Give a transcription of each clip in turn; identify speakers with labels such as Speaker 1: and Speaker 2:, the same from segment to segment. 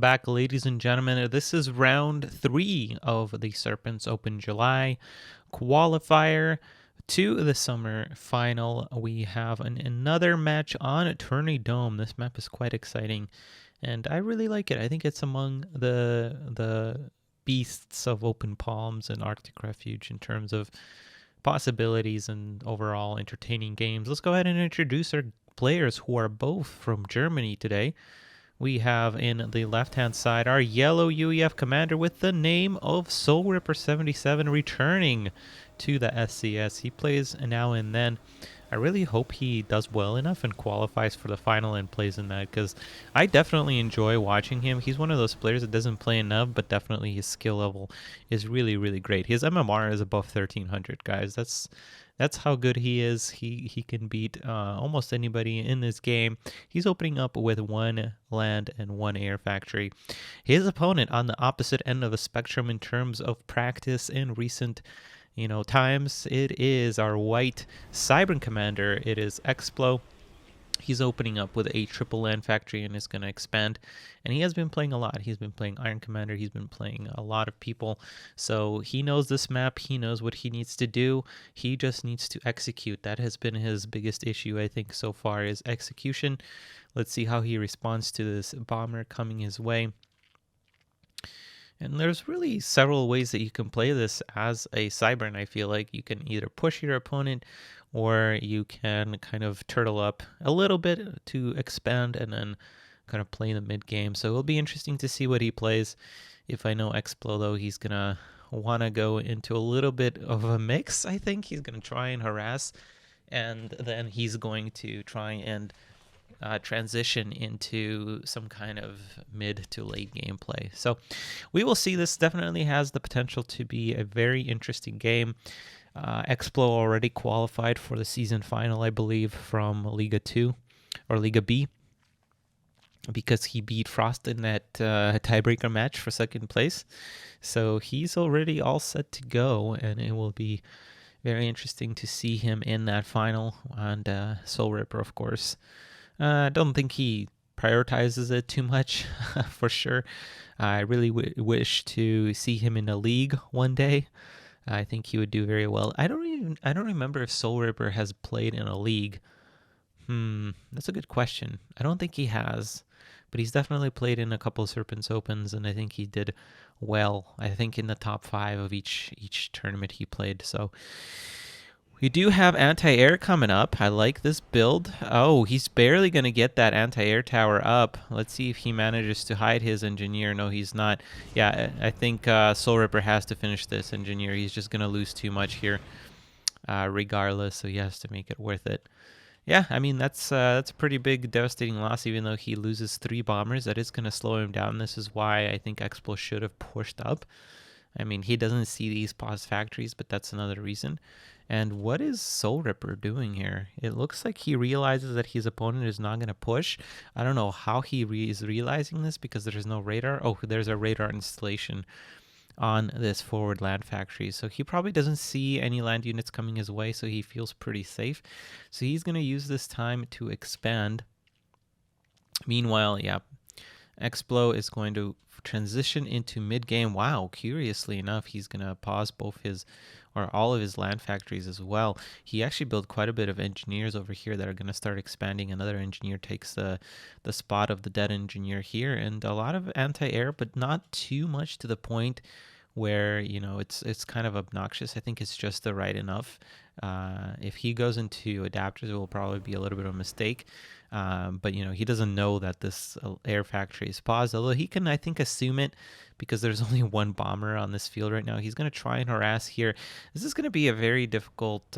Speaker 1: back, ladies and gentlemen. This is round 3 of the Serpent's Open July qualifier to the summer final. We have another match on Tourney Dome. This map is quite exciting, and I really like it. I think it's among the beasts of Open Palms and Arctic Refuge in terms of possibilities and overall entertaining games. Let's go ahead and introduce our players who are both from Germany today. We have in the left-hand side our yellow UEF commander with the name of SoulRipper 77 returning to the SCS. He plays now and then. I really hope he does well enough and qualifies for the final and plays in that, because I definitely enjoy watching him. He's one of those players that doesn't play enough, but definitely his skill level is really, really great. His MMR is above 1300, guys. That's how good he is. He can beat almost anybody in this game. He's opening up with 1 land and 1 air factory. His opponent on the opposite end of the spectrum in terms of practice in recent times, it is our white Cybern commander. It is Xplo. He's opening up with a triple land factory and is going to expand. And he has been playing a lot. He's been playing Iron Commander. He's been playing a lot of people. So he knows this map. He knows what he needs to do. He just needs to execute. That has been his biggest issue, I think, so far, is execution. Let's see how he responds to this bomber coming his way. And there's really several ways that you can play this as a Cybern. I feel like you can either push your opponent, or you can kind of turtle up a little bit to expand and then kind of play in the mid game. So it'll be interesting to see what he plays. If I know Xplo, though, he's going to want to go into a little bit of a mix. I think he's going to try and harass, and then he's going to try and transition into some kind of mid to late gameplay. So we will see. This definitely has the potential to be a very interesting game. Xplo already qualified for the season final, I believe, from Liga 2 or Liga B, because he beat Frost in that tiebreaker match for second place. So he's already all set to go, and it will be very interesting to see him in that final. And SoulRipper, of course, I don't think he prioritizes it too much, for sure. I really wish to see him in a league one day. I think he would do very well. I don't remember if SoulRipper has played in a league. That's a good question. I don't think he has, but he's definitely played in a couple of Serpent's Opens, and I think he did well. I think in the top 5 of each tournament he played. So we do have anti-air coming up. I like this build. Oh, he's barely going to get that anti-air tower up. Let's see if he manages to hide his engineer. No, he's not. Yeah, I think SoulRipper has to finish this engineer. He's just going to lose too much here regardless, so he has to make it worth it. Yeah, I mean, that's a pretty big, devastating loss, even though he loses 3 bombers. That is going to slow him down. This is why I think Xplo should have pushed up. I mean, he doesn't see these pause factories, but that's another reason. And what is SoulRipper doing here? It looks like he realizes that his opponent is not going to push. I don't know how he is realizing this, because there's no radar. Oh, there's a radar installation on this forward land factory. So he probably doesn't see any land units coming his way, so he feels pretty safe. So he's going to use this time to expand. Meanwhile, yeah, Xplo is going to transition into mid-game. Wow, curiously enough, he's going to pause all of his land factories as well. He actually built quite a bit of engineers over here that are going to start expanding. Another engineer takes the spot of the dead engineer here, and a lot of anti-air, but not too much to the point where, it's kind of obnoxious. I think it's just the right enough. If he goes into adapters, it will probably be a little bit of a mistake. But, he doesn't know that this air factory is paused, although he can, I think, assume it, because there's only 1 bomber on this field right now. He's going to try and harass here. This is going to be a very difficult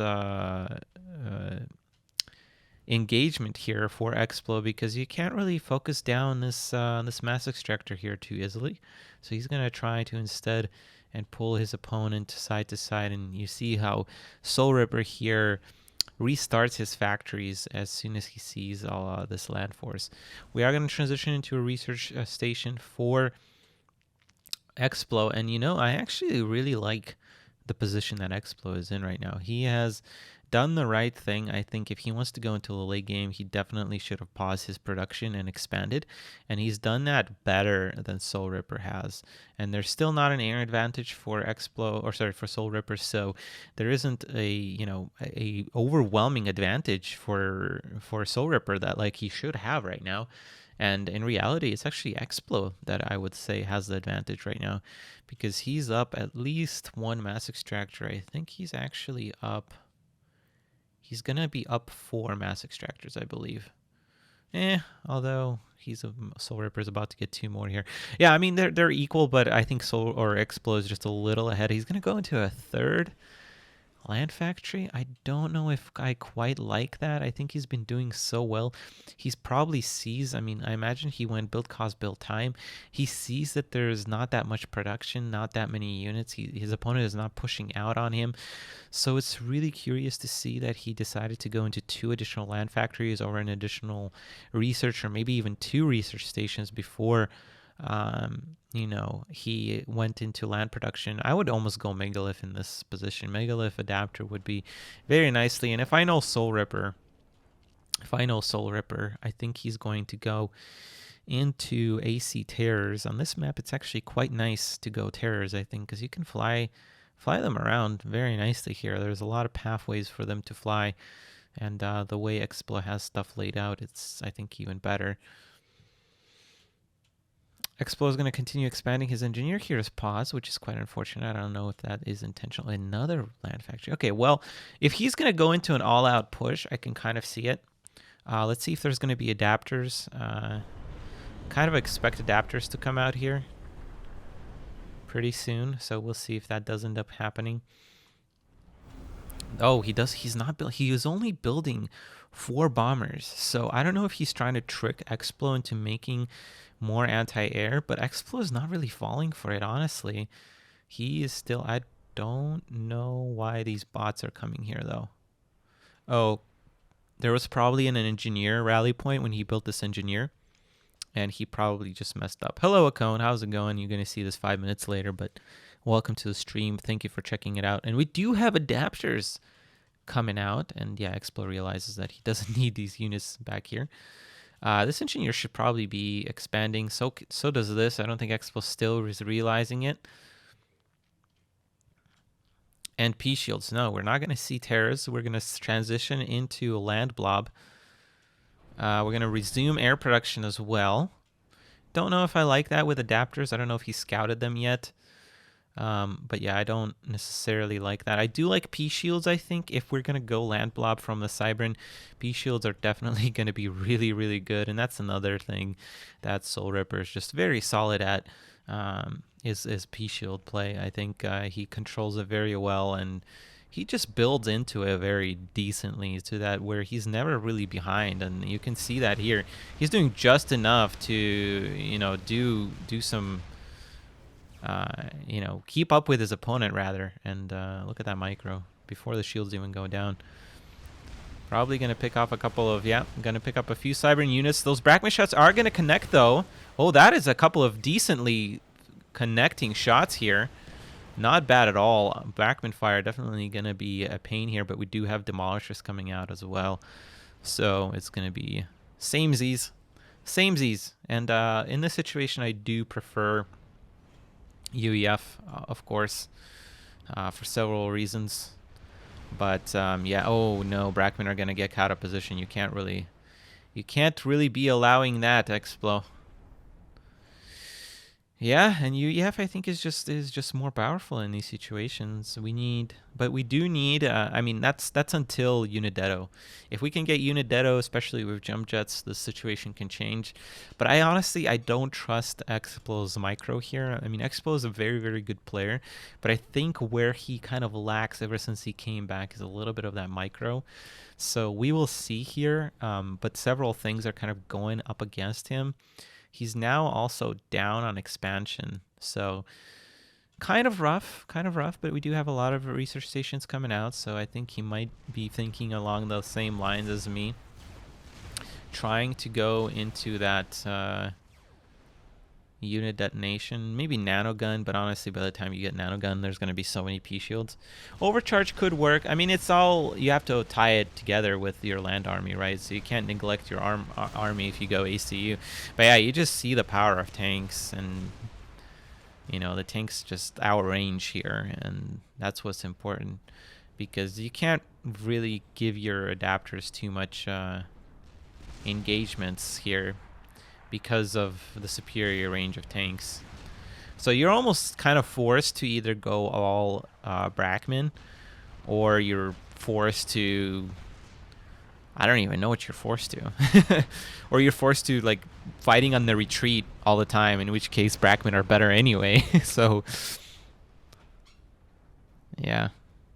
Speaker 1: engagement here for Xplo, because you can't really focus down this mass extractor here too easily. So he's going to try to instead and pull his opponent side to side, and you see how SoulRipper here restarts his factories as soon as he sees all this land force. We are going to transition into a research station for Xplo, and I actually really like the position that Xplo is in right now. He has done the right thing. I think if he wants to go into the late game, he definitely should have paused his production and expanded, and he's done that better than SoulRipper has. And there's still not an air advantage for Xplo, or sorry, for SoulRipper, so there isn't a overwhelming advantage for SoulRipper that like he should have right now. And in reality, it's actually Xplo that I would say has the advantage right now, because he's up at least one mass extractor. I think he's actually up. He's going to be up 4 mass extractors, I believe. Although SoulRipper is about to get 2 more here. Yeah, I mean, they're equal, but I think Xplo is just a little ahead. He's going to go into a 3rd land factory. I don't know if I quite like that. I think he's been doing so well. He's probably sees, I mean, I imagine he went build cost, build time. He sees that there's not that much production, not that many units. His opponent is not pushing out on him. So it's really curious to see that he decided to go into 2 additional land factories or an additional research, or maybe even 2 research stations before he went into land production. I would almost go Megalith in this position. Megalith adapter would be very nicely. And if I know SoulRipper, I think he's going to go into AC Terrors. On this map, it's actually quite nice to go Terrors, I think, because you can fly them around very nicely here. There's a lot of pathways for them to fly, and the way Xplo has stuff laid out, it's, I think, even better. Xplo is going to continue expanding his engineer. Here's pause, which is quite unfortunate. I don't know if that is intentional. Another land factory. Okay, well, if he's going to go into an all-out push, I can kind of see it. Let's see if there's going to be adapters. Kind of expect adapters to come out here pretty soon, so we'll see if that does end up happening. Oh, he does. He's not built. He is only building 4 bombers, so I don't know if he's trying to trick Xplo into making more anti-air, but Xplo is not really falling for it, honestly. He is still, I don't know why these bots are coming here, though. Oh, there was probably an engineer rally point when he built this engineer, and he probably just messed up. Hello, Akone. How's it going? You're going to see this 5 minutes later, but welcome to the stream. Thank you for checking it out. And we do have adapters coming out, and yeah, Xplo realizes that he doesn't need these units back here. This engineer should probably be expanding. So does this. I don't think Xplo still is realizing it. And P shields. No, we're not going to see terrors. We're going to transition into a land blob. We're going to resume air production as well. Don't know if I like that with adapters. I don't know if he scouted them yet. But yeah, I don't necessarily like that. I do like P shields, I think. If we're going to go land blob from the Cybern, P shields are definitely going to be really, really good. And that's another thing that SoulRipper is just very solid at, is P shield play. I think he controls it very well, and he just builds into it very decently to that where he's never really behind. And you can see that here. He's doing just enough to, do some... keep up with his opponent rather. And look at that micro before the shields even go down. Probably going to pick off a couple of, going to pick up a few Cybern units. Those Brackman shots are going to connect though. Oh, that is a couple of decently connecting shots here. Not bad at all. Brackman fire definitely going to be a pain here, but we do have Demolishers coming out as well. So it's going to be samesies. And in this situation, I do prefer UEF, of course, for several reasons. But oh no, Brackman are gonna get out of position. You can't really be allowing that, Xplo. Yeah, and UEF I think is just more powerful in these situations. We do need. I mean, that's until Unidetto. If we can get Unidetto, especially with jump jets, the situation can change. But I don't trust Xplo's micro here. I mean, Xplo is a very, very good player, but I think where he kind of lacks ever since he came back is a little bit of that micro. So we will see here. But several things are kind of going up against him. He's now also down on expansion, so kind of rough, but we do have a lot of research stations coming out, so I think he might be thinking along the same lines as me, trying to go into that Unit detonation, maybe nanogun, but honestly by the time you get nanogun there's going to be so many P shields. Overcharge could work. I mean, it's all, you have to tie it together with your land army, right? So you can't neglect your army if you go ACU. But yeah, you just see the power of tanks, and you know, the tanks just outrange here, and that's what's important, because you can't really give your adapters too much engagements here because of the superior range of tanks. So you're almost kind of forced to either go all Brackman, or you're forced to, I don't even know what you're forced to. Or you're forced to like fighting on the retreat all the time, in which case Brackman are better anyway. So yeah,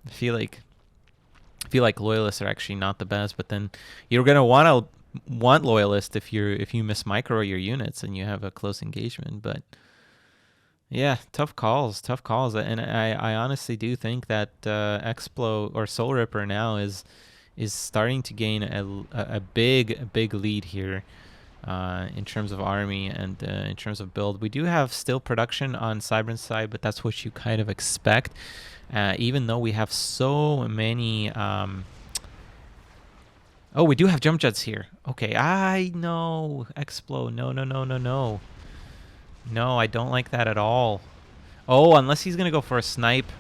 Speaker 1: I feel like loyalists are actually not the best, but then you're gonna want loyalist if you miss micro your units and you have a close engagement. But yeah, tough calls, and I honestly do think that Xplo or SoulRipper now is starting to gain a big lead here in terms of army and in terms of build. We do have still production on Cybern's side, but that's what you kind of expect, even though we have so many. Oh, we do have jump jets here. Okay, I know. Xplo. No. No, I don't like that at all. Oh, unless he's going to go for a snipe.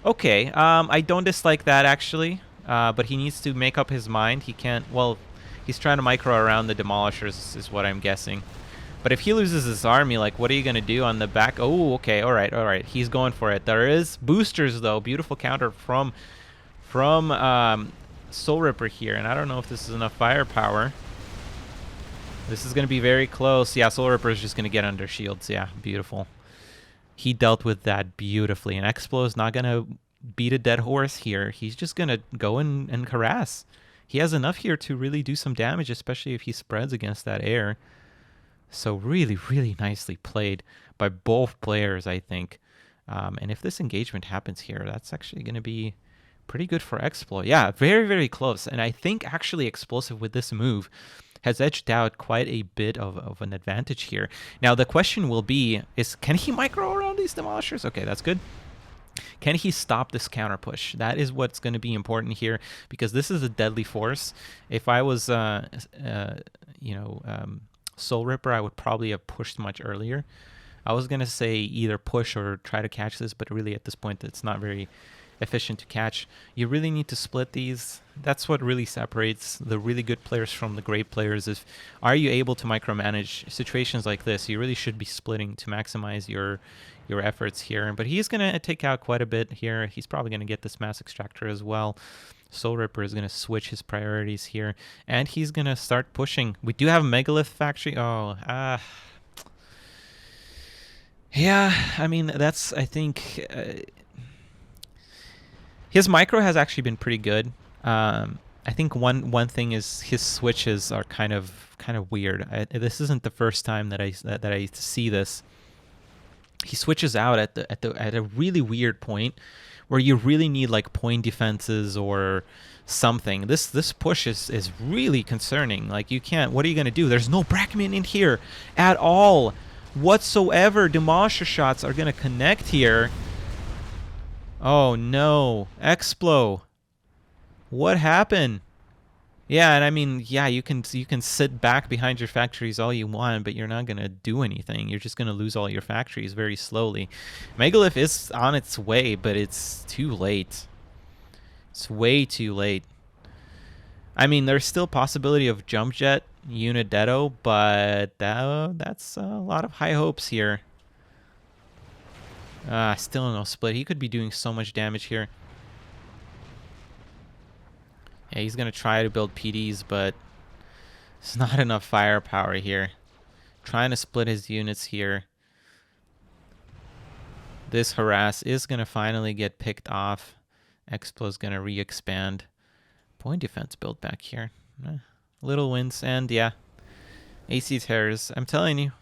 Speaker 1: Okay, I don't dislike that, actually. But he needs to make up his mind. He can't... Well, he's trying to micro around the demolishers, is what I'm guessing. But if he loses his army, like, what are you going to do on the back? Oh, okay, all right. He's going for it. There is boosters, though. Beautiful counter from SoulRipper here, and I don't know if this is enough firepower. This is going to be very close. Yeah, SoulRipper is just going to get under shields. Yeah, beautiful. He dealt with that beautifully, and Xplo is not going to beat a dead horse here. He's just going to go and harass. He has enough here to really do some damage, especially if he spreads against that air. So really nicely played by both players, I think. And if this engagement happens here, that's actually going to be pretty good for Xplo. Yeah, very close. And I think actually Explosive with this move has edged out quite a bit of an advantage here. Now the question will be, can he micro around these demolishers? Okay, that's good. Can he stop this counter push? That is what's going to be important here, because this is a deadly force. If I was, SoulRipper, I would probably have pushed much earlier. I was going to say either push or try to catch this, but really at this point it's not very efficient to catch. You really need to split these. That's what really separates the really good players from the great players. Is, are you able to micromanage situations like this? You really should be splitting to maximize your efforts here. But he's going to take out quite a bit here. He's probably going to get this mass extractor as well. SoulRipper is going to switch his priorities here, and he's going to start pushing. We do have a Megalith factory. Yeah, I mean, that's, I think... his micro has actually been pretty good. I think one thing is his switches are kind of weird. This isn't the first time that I see this. He switches out at a really weird point where you really need like point defenses or something. This push is really concerning. Like, you can't. What are you gonna do? There's no Brackman in here at all whatsoever. Demolisher shots are gonna connect here. Oh no, Xplo. What happened? Yeah, and I mean, yeah, you can sit back behind your factories all you want, but you're not gonna do anything. You're just gonna lose all your factories very slowly. Megalith is on its way, but it's too late. It's way too late. I mean, there's still possibility of jump jet unit detto, but that's a lot of high hopes here. Still no split. He could be doing so much damage here. Yeah, he's going to try to build PDs, but it's not enough firepower here. Trying to split his units here. This harass is going to finally get picked off. Xplo's going to re-expand. Point defense build back here. Little wins, and yeah. AC Terrors. I'm telling you.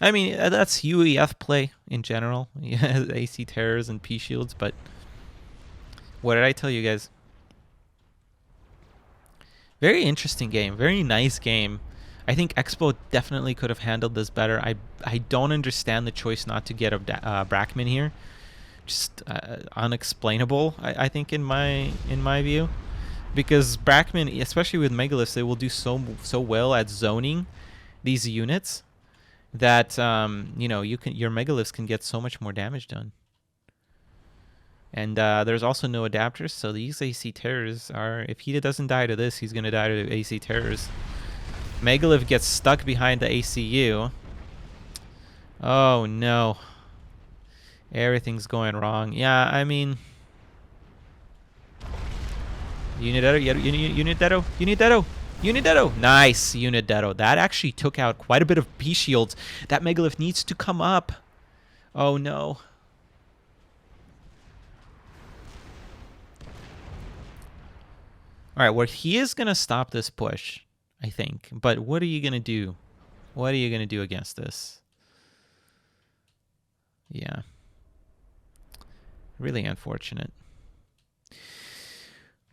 Speaker 1: I mean, that's UEF play in general. Yeah, AC Terrors and P Shields, but what did I tell you guys? Very interesting game. Very nice game. I think Xplo definitely could have handled this better. I don't understand the choice not to get a Brackman here. Just unexplainable, I think, in my view. Because Brackman, especially with Megaliths, they will do so well at zoning these units that you know, your Megaliths can get so much more damage done. And there's also no adapters, so these AC Terrors are... If he doesn't die to this, he's going to die to AC Terrors. Megalith gets stuck behind the ACU. Oh, no. Everything's going wrong. Yeah, I mean... Unidetto. Nice, Unidetto. That actually took out quite a bit of P-shields. That Megalith needs to come up. Oh, no. All right, well, he is going to stop this push, I think. But what are you going to do? What are you going to do against this? Yeah. Really unfortunate.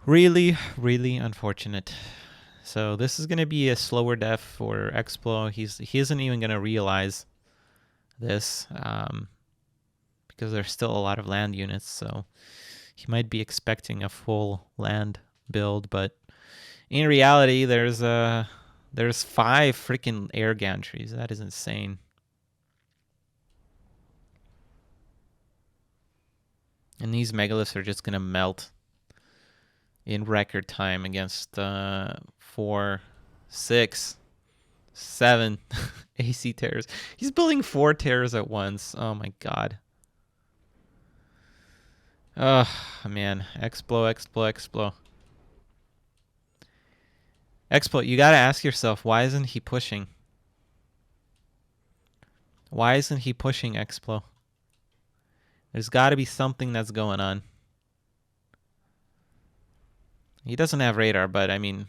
Speaker 1: Really, really unfortunate. So this is going to be a slower death for Xplo. He isn't even going to realize this because there's still a lot of land units. So he might be expecting a full land build, but in reality, there's 5 freaking air gantries. That is insane. And these megaliths are just gonna melt in record time against 4, 6, 7 AC terrors. He's building 4 terrors at once. Oh my god. Oh man, Xplo. Xplo, you gotta ask yourself, why isn't he pushing? Why isn't he pushing, Xplo? There's gotta be something that's going on. He doesn't have radar, but I mean...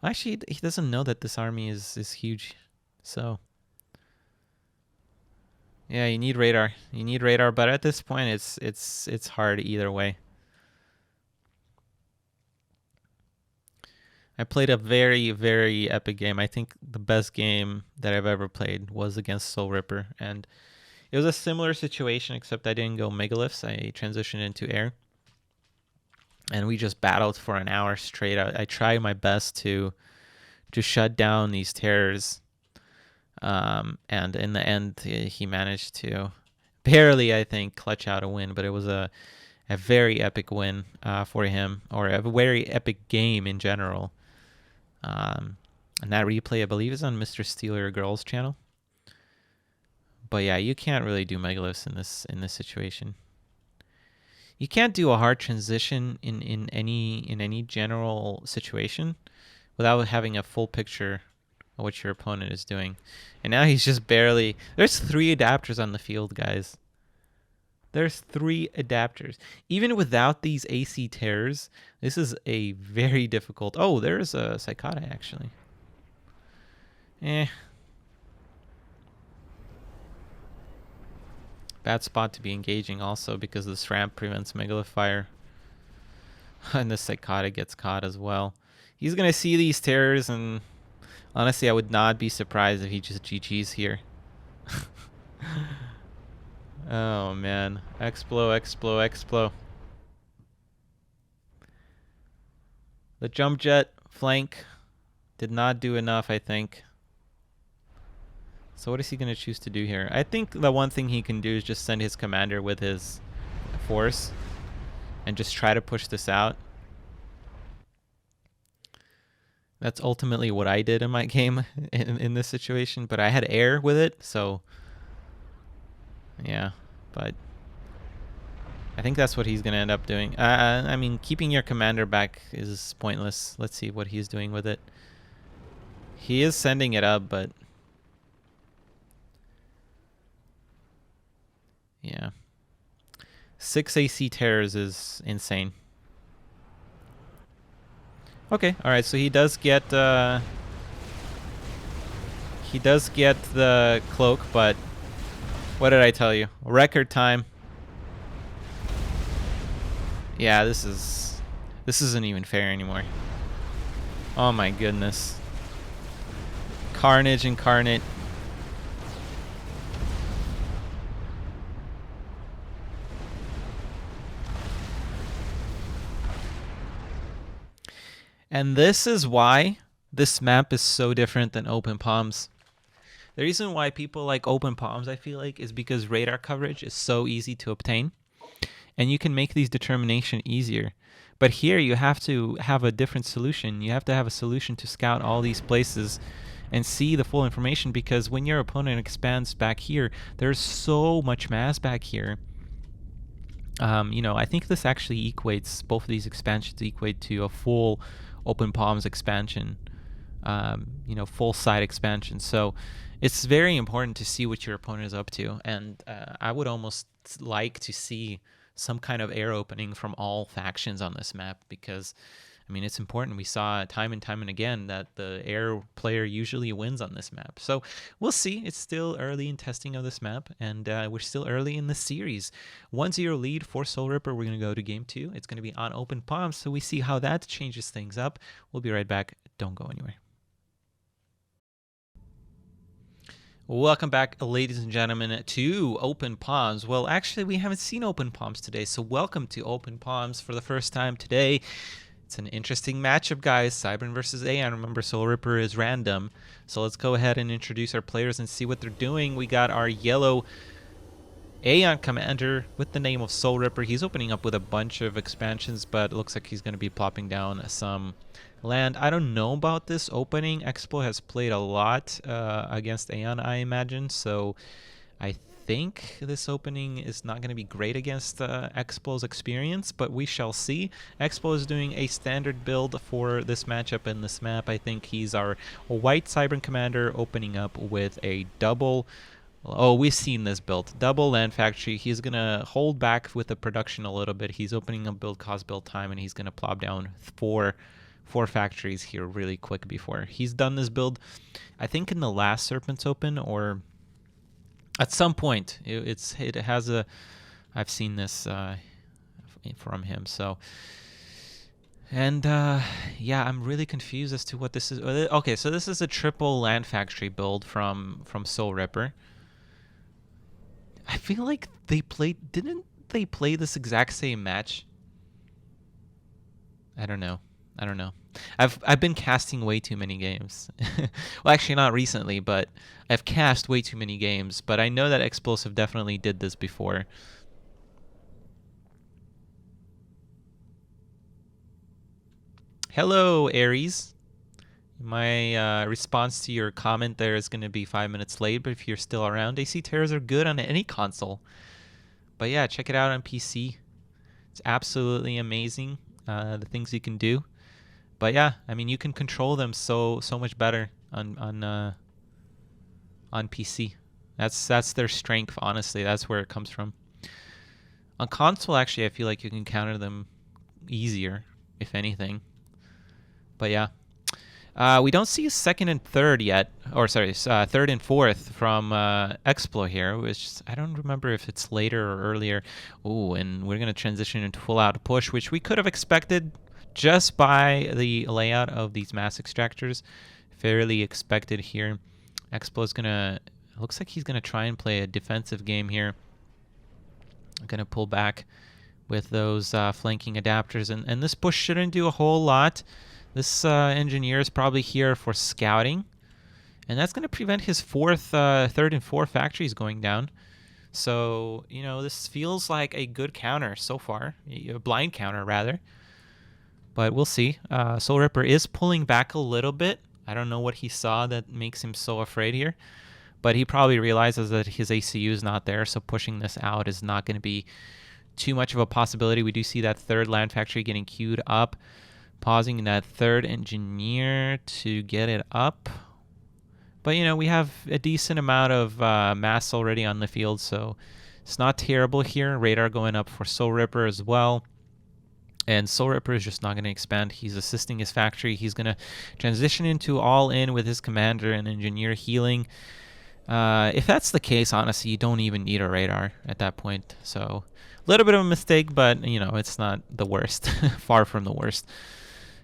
Speaker 1: Actually, he doesn't know that this army is huge. So... Yeah, you need radar. You need radar, but at this point, it's hard either way. I played a very, very epic game. I think the best game that I've ever played was against SoulRipper. And it was a similar situation, except I didn't go megaliths. I transitioned into air. And we just battled for an hour straight. I tried my best to shut down these terrors. And in the end, he managed to barely, I think, clutch out a win. But it was a very epic win for him, or a very epic game in general. And that replay, I believe, is on Mr. Steeler Girls channel. But yeah, you can't really do megaliths in this situation. You can't do a hard transition in any general situation without having a full picture of what your opponent is doing. And now he's just barely... There's 3 adapters on the field, guys. There's 3 adapters. Even without these AC terrors, this is a very difficult... Oh, there's a Psychotic, actually. Bad spot to be engaging also, because this ramp prevents megalith fire. And the Psychotic gets caught as well. He's going to see these terrors, and honestly, I would not be surprised if he just GG's here. Oh, man. Xplo. The jump jet flank did not do enough, I think. So what is he going to choose to do here? I think the one thing he can do is just send his commander with his force and just try to push this out. That's ultimately what I did in my game in this situation, but I had air with it, so yeah, but I think that's what he's going to end up doing. I mean, keeping your commander back is pointless. Let's see what he's doing with it. He is sending it up, but yeah. 6 AC terrors is insane. Okay, all right. So he does get the cloak, but what did I tell you? Record time. Yeah, this isn't even fair anymore. Oh my goodness. Carnage incarnate. And this is why this map is so different than Open Palms. The reason why people like Open Palms, I feel like, is because radar coverage is so easy to obtain, and you can make these determination easier. But here you have to have a different solution. You have to have a solution to scout all these places and see the full information, because when your opponent expands back here, there's so much mass back here. You know, I think this actually equates, both of these expansions equate to a full Open Palms expansion, you know, full side expansion. So it's very important to see what your opponent is up to. And I would almost like to see some kind of air opening from all factions on this map, because I mean, it's important. We saw time and time and again that the air player usually wins on this map. So we'll see. It's still early in testing of this map, and we're still early in the series. 1-0 lead for SoulRipper. We're going to go to game 2. It's going to be on Open Palms, so we see how that changes things up. We'll be right back. Don't go anywhere. Welcome back, ladies and gentlemen, to Open Palms. Well, actually, we haven't seen Open Palms today, so welcome to Open Palms for the first time today. It's an interesting matchup, guys. Cybern versus Aeon. Remember, SoulRipper is random. So let's go ahead and introduce our players and see what they're doing. We got our yellow Aeon commander with the name of SoulRipper. He's opening up with a bunch of expansions, but it looks like he's going to be plopping down some land. I don't know about this opening. Xplo has played a lot against Aeon, I imagine. So I think this opening is not going to be great against Xplo's experience, but we shall see. Xplo is doing a standard build for this matchup in this map. I think he's our white Cybern commander opening up with a double. Oh, we've seen this build. Double land factory. He's going to hold back with the production a little bit. He's opening up build cost, build time, and he's going to plop down four factories here really quick before. He's done this build, I think, in the last Serpent's Open, or at some point. It has a, I've seen this from him. So, and yeah, I'm really confused as to what this is. Okay, so this is a triple land factory build from SoulRipper. I feel like didn't they play this exact same match? I don't know. I've been casting way too many games. Well, actually not recently, but I've cast way too many games. But I know that Explosive definitely did this before. Hello, Aries. My response to your comment there is going to be 5 minutes late, but if you're still around, AC Terrors are good on any console. But yeah, check it out on PC. It's absolutely amazing, the things you can do. But yeah, I mean, you can control them so much better on PC. That's their strength, honestly. That's where it comes from. On console, actually, I feel like you can counter them easier, if anything. But yeah. We don't see second and third yet, or sorry, third and fourth from Xplo here, which I don't remember if it's later or earlier. Ooh, and we're going to transition into full-out push, which we could have expected just by the layout of these mass extractors. Fairly expected here. Xplo's going to, looks like he's going to try and play a defensive game here. Going to pull back with those flanking adapters, and this push shouldn't do a whole lot. This engineer is probably here for scouting, and that's going to prevent his third and fourth factories going down. So, you know, this feels like a good counter so far, a blind counter rather. But we'll see. SoulRipper is pulling back a little bit. I don't know what he saw that makes him so afraid here, but he probably realizes that his ACU is not there, so pushing this out is not going to be too much of a possibility. We do see that third land factory getting queued up. Pausing that third engineer to get it up. But, you know, we have a decent amount of mass already on the field, so it's not terrible here. Radar going up for SoulRipper as well. And SoulRipper is just not going to expand. He's assisting his factory. He's going to transition into all-in with his commander and engineer healing. If that's the case, honestly, you don't even need a radar at that point. So, a little bit of a mistake, but, you know, it's not the worst. Far from the worst.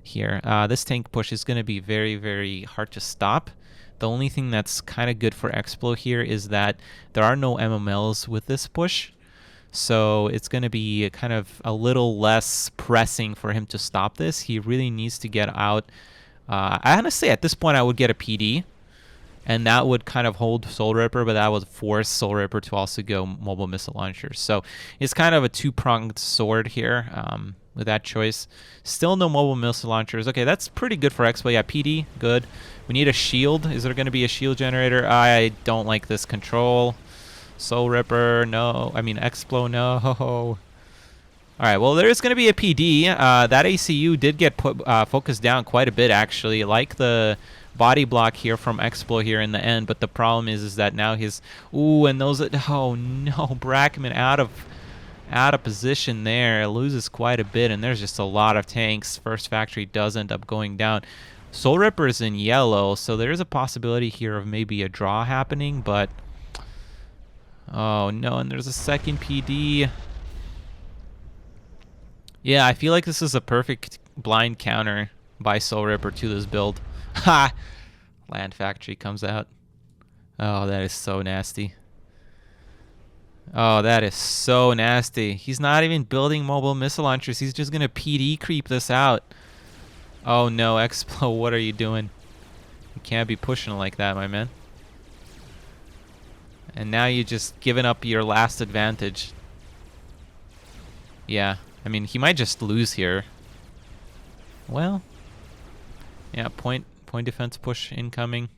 Speaker 1: Here, this tank push is going to be very, very hard to stop. The only thing that's kind of good for Xplo here is that there are no MMLs with this push. So it's going to be kind of a little less pressing for him to stop this. He really needs to get out. I honestly, at this point, I would get a PD. And that would kind of hold SoulRipper, but that would force SoulRipper to also go mobile missile launchers. So it's kind of a two-pronged sword here with that choice. Still no mobile missile launchers. Okay, that's pretty good for Xplo. Yeah, PD, good. We need a shield. Is there going to be a shield generator? I don't like this control. SoulRipper, no. I mean, Xplo, no. All right, well, there is going to be a PD. That ACU did get focused down quite a bit, actually. Like the body block here from Xplo here in the end, but the problem is that now his... Ooh, and those... Oh, no. Brackman out of position there. Loses quite a bit, and there's just a lot of tanks. First factory does end up going down. SoulRipper is in yellow, so there's a possibility here of maybe a draw happening, but... Oh, no, and there's a second PD. Yeah, I feel like this is a perfect blind counter by SoulRipper to this build. Ha! Land factory comes out. Oh, that is so nasty. Oh, that is so nasty. He's not even building mobile missile launchers. He's just going to PD creep this out. Oh, no, Xplo, what are you doing? You can't be pushing like that, my man. And now you just giving up your last advantage. Yeah, I mean, he might just lose here. Well, yeah, point defense push incoming.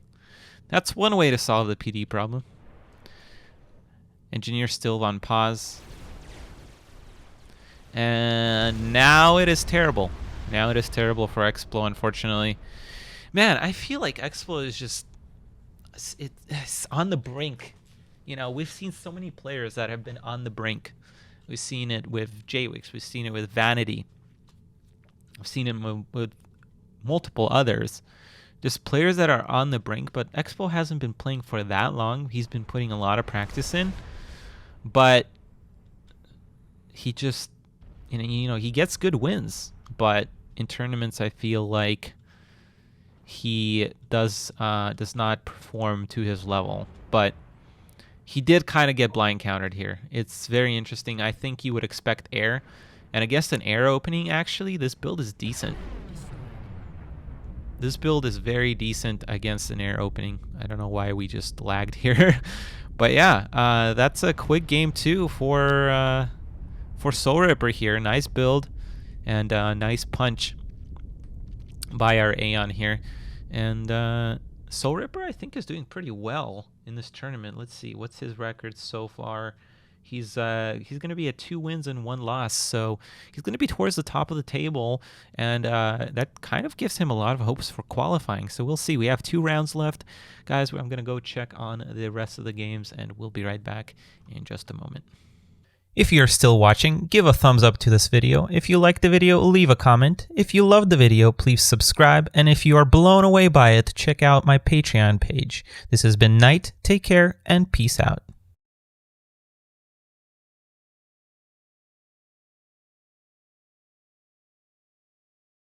Speaker 1: That's one way to solve the PD problem. Engineer still on pause. And now it is terrible. Now it is terrible for Xplo, unfortunately. Man, I feel like Xplo is just... It's on the brink. You know, we've seen so many players that have been on the brink. We've seen it with J-Wix. We've seen it with Vanity. I've seen it with multiple others. Just players that are on the brink, but Xplo hasn't been playing for that long. He's been putting a lot of practice in. But he just, you know, he gets good wins. But in tournaments, I feel like he does not perform to his level. But he did kind of get blind countered here. It's very interesting. I think you would expect air. And against an air opening, actually, this build is decent. This build is very decent against an air opening. I don't know why we just lagged here. But yeah, that's a quick game too for SoulRipper here. Nice build and nice punch by our Aeon here. And SoulRipper, I think, is doing pretty well in this tournament. Let's see, what's his record so far? He's going to be at 2 wins and 1 loss, so he's going to be towards the top of the table, and that kind of gives him a lot of hopes for qualifying. So we'll see. We have 2 rounds left, guys. I'm going to go check on the rest of the games, and we'll be right back in just a moment. If you're still watching, give a thumbs up to this video. If you liked the video, leave a comment. If you loved the video, please subscribe. And if you are blown away by it, check out my Patreon page. This has been Nite. Take care and peace out.